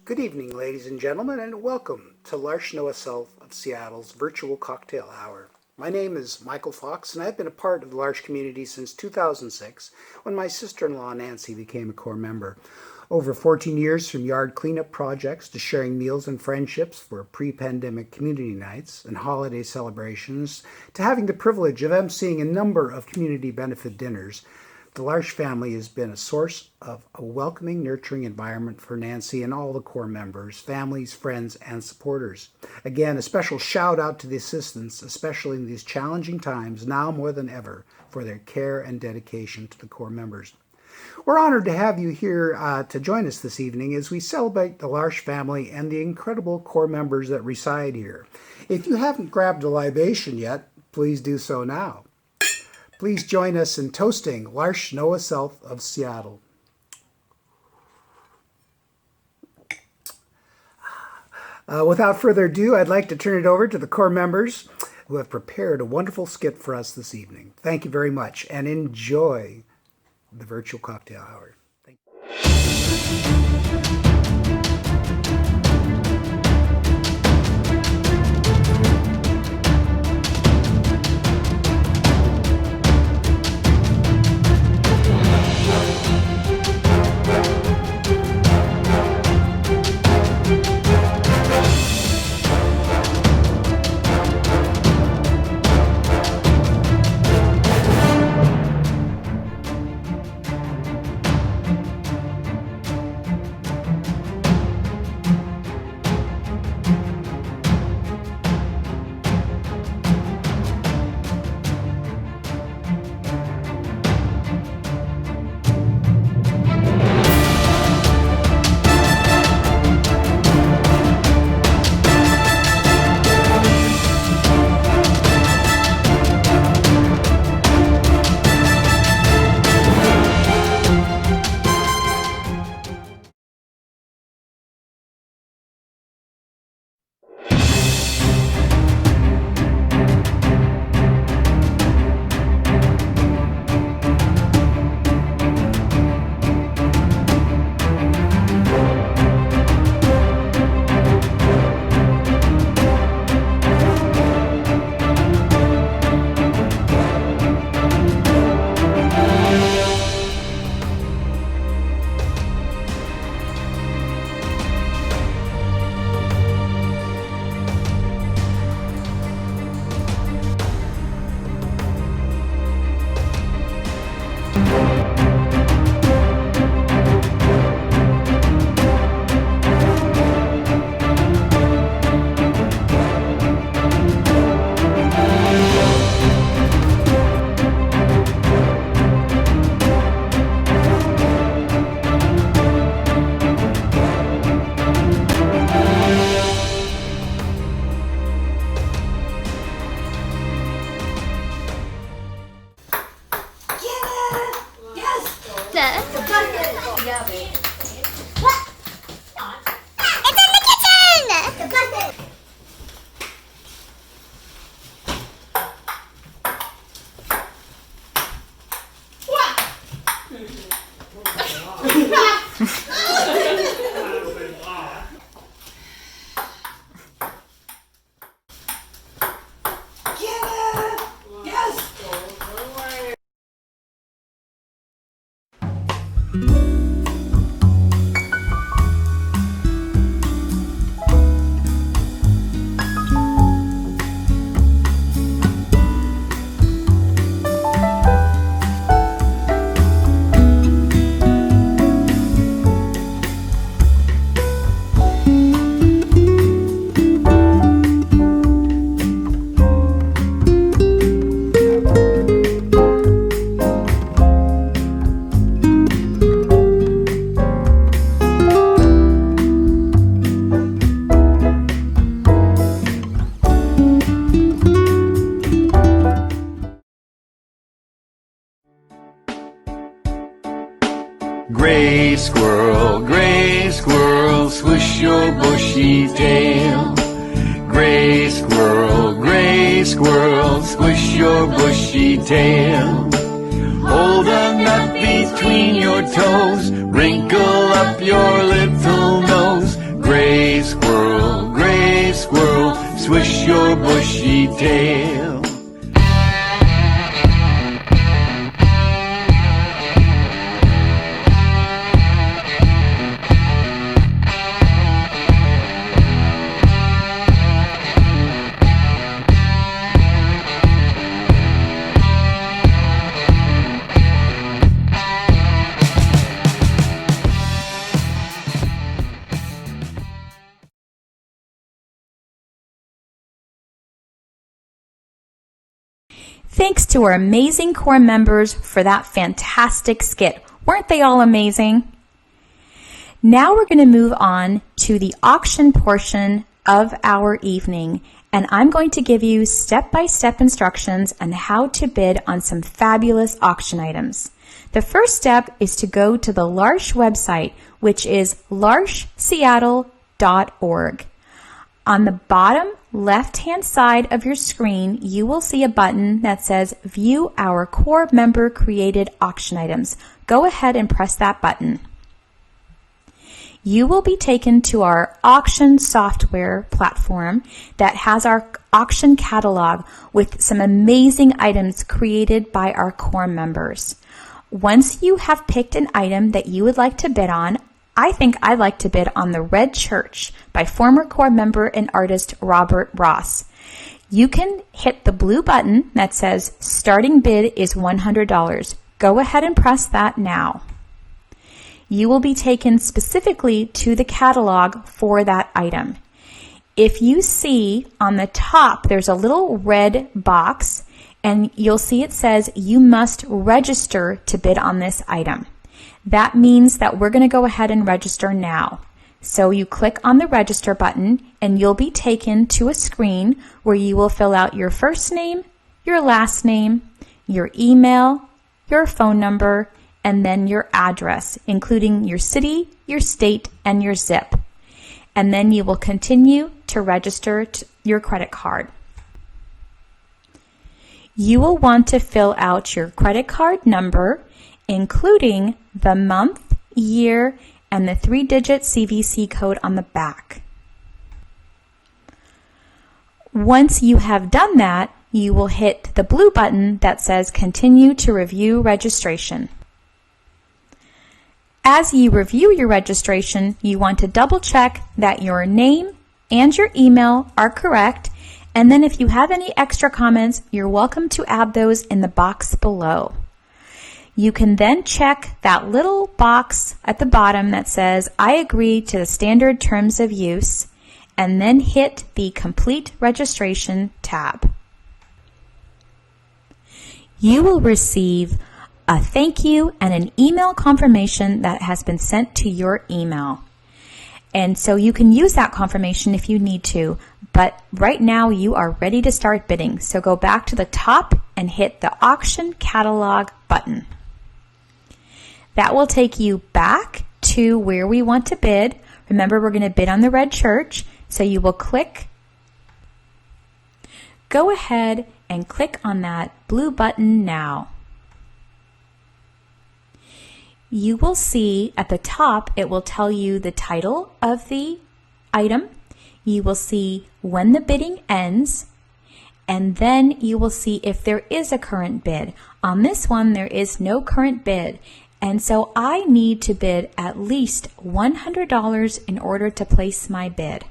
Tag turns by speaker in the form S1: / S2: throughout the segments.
S1: Good evening, ladies and gentlemen, and welcome to Sealth of Seattle's virtual cocktail hour. My name is Michael Fox, and I've been a part of the L'Arche community since 2006, when my sister-in-law Nancy became a core member. Over 14 years, from yard cleanup projects to sharing meals and friendships for pre-pandemic community nights and holiday celebrations, to having the privilege of emceeing a number of community benefit dinners, the L'Arche family has been a source of a welcoming, nurturing environment for Nancy and all the core members, families, friends, and supporters. Again, a special shout out to the assistants, especially in these challenging times, now more than ever, for their care and dedication to the core members. We're honored to have you here to join us this evening as we celebrate the L'Arche family and the incredible core members that reside here. If you haven't grabbed a libation yet, please do so now. Please join us in toasting L'Arche Sealth of Seattle. Without further ado, I'd like to turn it over to the core members who have prepared a wonderful skit for us this evening. Thank you very much, and enjoy the virtual cocktail hour. Thank you.
S2: Gray squirrel, swish your bushy tail. Gray squirrel, swish your bushy tail. Hold a nut between your toes, wrinkle up your little nose. gray squirrel, swish your bushy tail.
S3: Thanks to our amazing core members for that fantastic skit. Weren't they all amazing? Now we're going to move on to the auction portion of our evening, and I'm going to give you step-by-step instructions on how to bid on some fabulous auction items. The first step is to go to the L'Arche website, which is larcheseattle.org. On the bottom left-hand side of your screen, you will see a button that says View Our Core Member Created Auction Items. Go ahead and press that button. You will be taken to our auction software platform that has our auction catalog with some amazing items created by our core members. Once you have picked an item that you would like to bid on, I think I'd like to bid on the Red Church by former core member and artist Robert Ross. You can hit the blue button that says Starting Bid is $100. Go ahead and press that now. You will be taken specifically to the catalog for that item. If you see on the top, there's a little red box, and you'll see it says you must register to bid on this item. That means that we're going to go ahead and register now. So you click on the register button and you'll be taken to a screen where you will fill out your first name, your last name, your email, your phone number, and then your address, including your city, your state, and your zip. And then you will continue to register your credit card. You will want to fill out your credit card number, including the month, year, and the 3-digit CVC code on the back. Once you have done that, you will hit the blue button that says Continue to Review Registration. As you review your registration, you want to double check that your name and your email are correct, and then if you have any extra comments, you're welcome to add those in the box below. You can then check that little box at the bottom that says, I agree to the standard terms of use, and then hit the Complete Registration tab. You will receive a thank you and an email confirmation that has been sent to your email. And so you can use that confirmation if you need to, but right now you are ready to start bidding. So go back to the top and hit the Auction Catalog button. That will take you back to where we want to bid. Remember, we're going to bid on the Red Church, so you will go ahead and click on that blue button now. You will see at the top, it will tell you the title of the item. You will see when the bidding ends, and then you will see if there is a current bid. On this one, there is no current bid. And so I need to bid at least $100 in order to place my bid.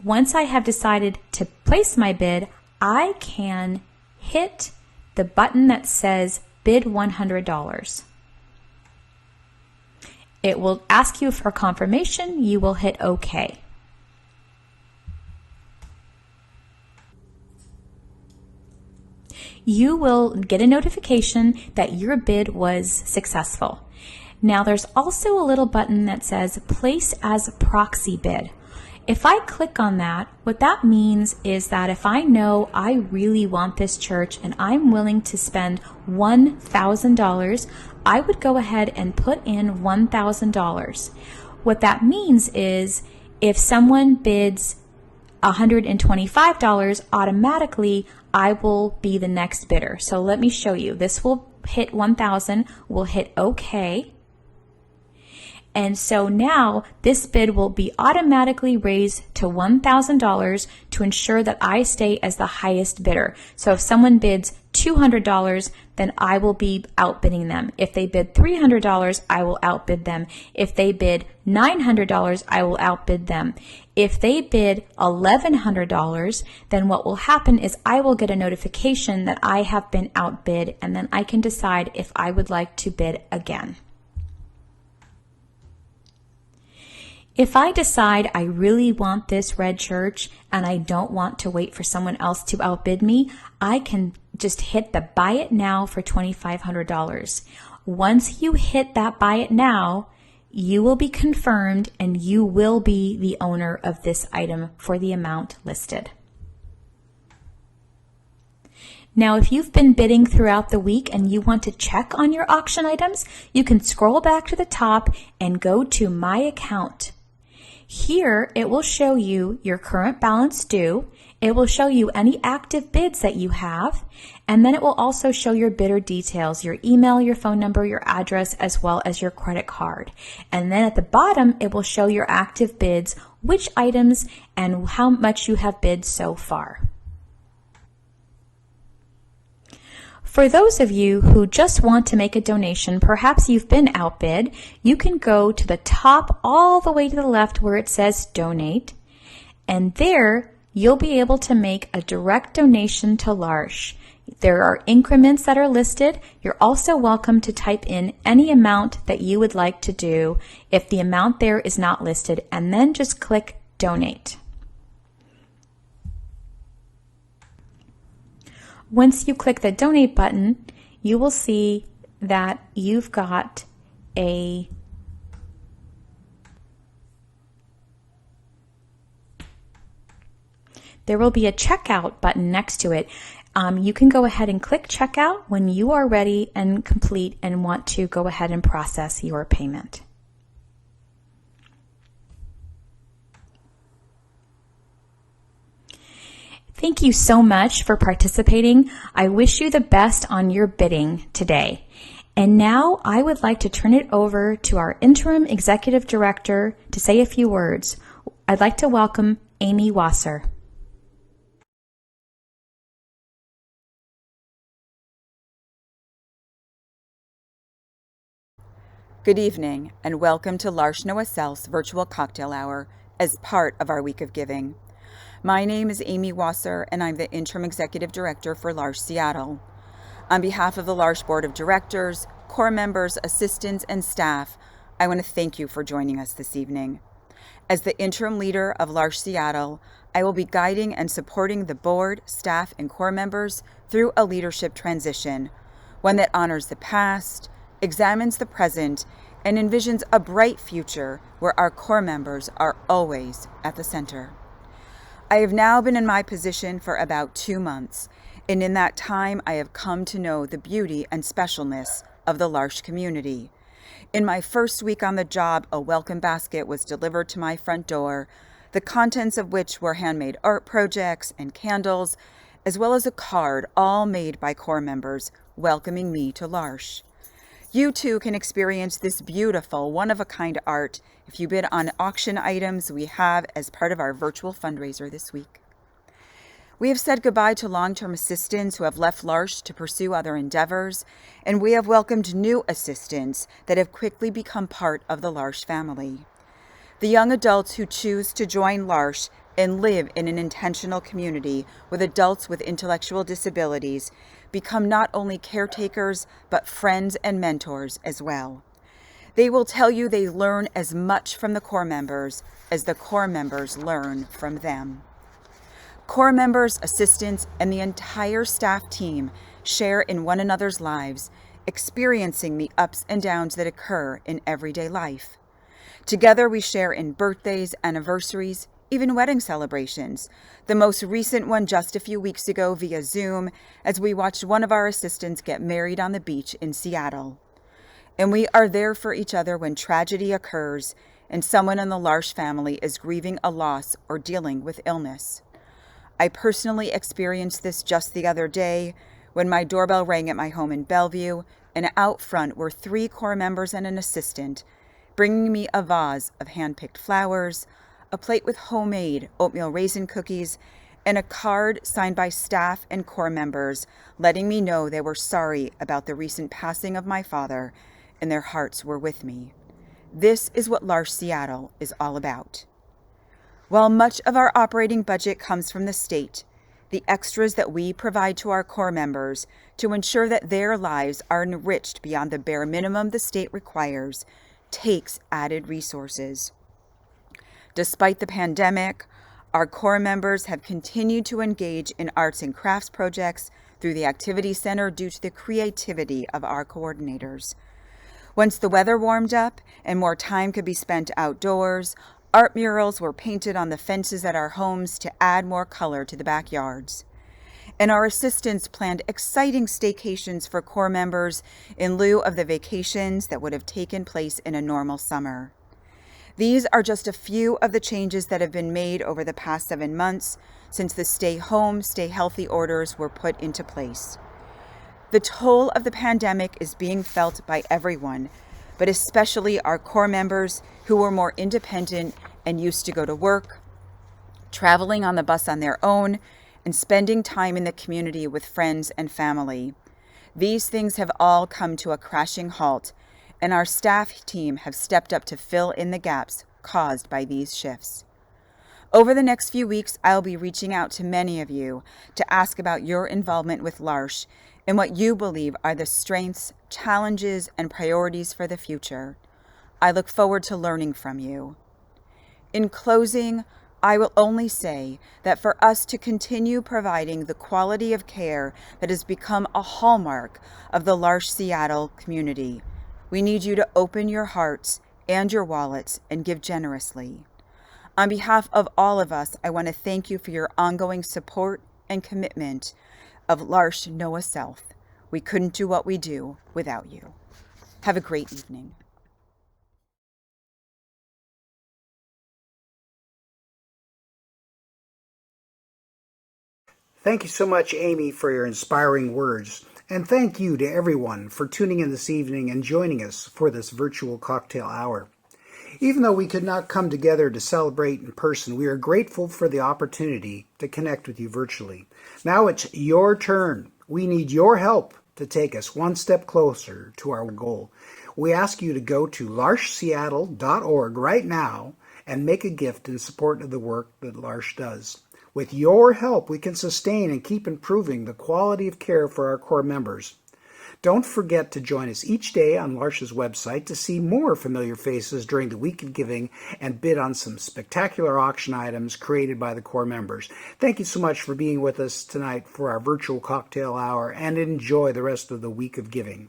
S3: Once I have decided to place my bid, I can hit the button that says Bid $100. It will ask you for confirmation. You will hit OK. You will get a notification that your bid was successful. Now there's also a little button that says Place as Proxy Bid. If I click on that, what that means is that if I know I really want this church and I'm willing to spend $1,000, I would go ahead and put in $1,000. What that means is if someone bids $125, automatically I will be the next bidder. So let me show you. This will hit 1,000, we'll hit OK. And so now this bid will be automatically raised to $1,000 to ensure that I stay as the highest bidder. So if someone bids $200, then I will be outbidding them. If they bid $300, I will outbid them. If they bid $900, I will outbid them. If they bid $1,100, then what will happen is I will get a notification that I have been outbid, and then I can decide if I would like to bid again. If I decide I really want this red church and I don't want to wait for someone else to outbid me, I can just hit the buy it now for $2,500. Once you hit that buy it now, you will be confirmed and you will be the owner of this item for the amount listed. Now, if you've been bidding throughout the week and you want to check on your auction items, you can scroll back to the top and go to My Account. Here, it will show you your current balance due. It will show you any active bids that you have, and then it will also show your bidder details, your email, your phone number, your address, as well as your credit card. And then at the bottom, it will show your active bids, which items, and how much you have bid so far. For those of you who just want to make a donation, perhaps you've been outbid, you can go to the top all the way to the left where it says donate, and there you'll be able to make a direct donation to L'Arche. There are increments that are listed. You're also welcome to type in any amount that you would like to do if the amount there is not listed, and then just click donate. Once you click the donate button, you will see that you've got there will be a checkout button next to it. You can go ahead and click checkout when you are ready and complete and want to go ahead and process your payment. Thank you so much for participating. I wish you the best on your bidding today. And now I would like to turn it over to our Interim Executive Director to say a few words. I'd like to welcome Amy Wasser.
S4: Good evening, and welcome to L'Arche Noah Sealth's virtual cocktail hour as part of our Week of Giving. My name is Amy Wasser, and I'm the Interim Executive Director for L'Arche Seattle. On behalf of the L'Arche Board of Directors, core members, assistants, and staff, I want to thank you for joining us this evening. As the interim leader of L'Arche Seattle, I will be guiding and supporting the board, staff, and core members through a leadership transition, one that honors the past, examines the present, and envisions a bright future where our core members are always at the center. I have now been in my position for about 2 months, and in that time I have come to know the beauty and specialness of the L'Arche community. In my first week on the job, a welcome basket was delivered to my front door, the contents of which were handmade art projects and candles, as well as a card, all made by core members welcoming me to L'Arche. You too can experience this beautiful, one-of-a-kind art if you bid on auction items we have as part of our virtual fundraiser this week. We have said goodbye to long-term assistants who have left L'Arche to pursue other endeavors, and we have welcomed new assistants that have quickly become part of the L'Arche family. The young adults who choose to join L'Arche and live in an intentional community with adults with intellectual disabilities become not only caretakers, but friends and mentors as well. They will tell you they learn as much from the core members as the core members learn from them. Core members, assistants, and the entire staff team share in one another's lives, experiencing the ups and downs that occur in everyday life. Together we share in birthdays, anniversaries, even wedding celebrations, the most recent one just a few weeks ago via Zoom as we watched one of our assistants get married on the beach in Seattle. And we are there for each other when tragedy occurs and someone in the L'Arche family is grieving a loss or dealing with illness. I personally experienced this just the other day when my doorbell rang at my home in Bellevue, and out front were 3 core members and an assistant bringing me a vase of hand-picked flowers, a plate with homemade oatmeal raisin cookies, and a card signed by staff and Corps members letting me know they were sorry about the recent passing of my father and their hearts were with me. This is what L'Arche Seattle is all about. While much of our operating budget comes from the state, the extras that we provide to our Corps members to ensure that their lives are enriched beyond the bare minimum the state requires takes added resources. Despite the pandemic, our Corps members have continued to engage in arts and crafts projects through the Activity Center due to the creativity of our coordinators. Once the weather warmed up and more time could be spent outdoors, art murals were painted on the fences at our homes to add more color to the backyards. And our assistants planned exciting staycations for Corps members in lieu of the vacations that would have taken place in a normal summer. These are just a few of the changes that have been made over the past 7 months since the stay home, stay healthy orders were put into place. The toll of the pandemic is being felt by everyone, but especially our Corps members who were more independent and used to go to work, traveling on the bus on their own, and spending time in the community with friends and family. These things have all come to a crashing halt, and our staff team have stepped up to fill in the gaps caused by these shifts. Over the next few weeks, I'll be reaching out to many of you to ask about your involvement with L'Arche and what you believe are the strengths, challenges, and priorities for the future. I look forward to learning from you. In closing, I will only say that for us to continue providing the quality of care that has become a hallmark of the L'Arche Seattle community, we need you to open your hearts and your wallets and give generously. On behalf of all of us, I want to thank you for your ongoing support and commitment of L'Arche Noah Sealth. We couldn't do what we do without you. Have a great evening.
S1: Thank you so much, Amy, for your inspiring words. And thank you to everyone for tuning in this evening and joining us for this virtual cocktail hour. Even though we could not come together to celebrate in person, we are grateful for the opportunity to connect with you virtually. Now it's your turn. We need your help to take us one step closer to our goal. We ask you to go to larcheseattle.org right now and make a gift in support of the work that L'Arche does. With your help, we can sustain and keep improving the quality of care for our Corps members. Don't forget to join us each day on L'Arche's website to see more familiar faces during the Week of Giving and bid on some spectacular auction items created by the Corps members. Thank you so much for being with us tonight for our virtual cocktail hour, and enjoy the rest of the Week of Giving.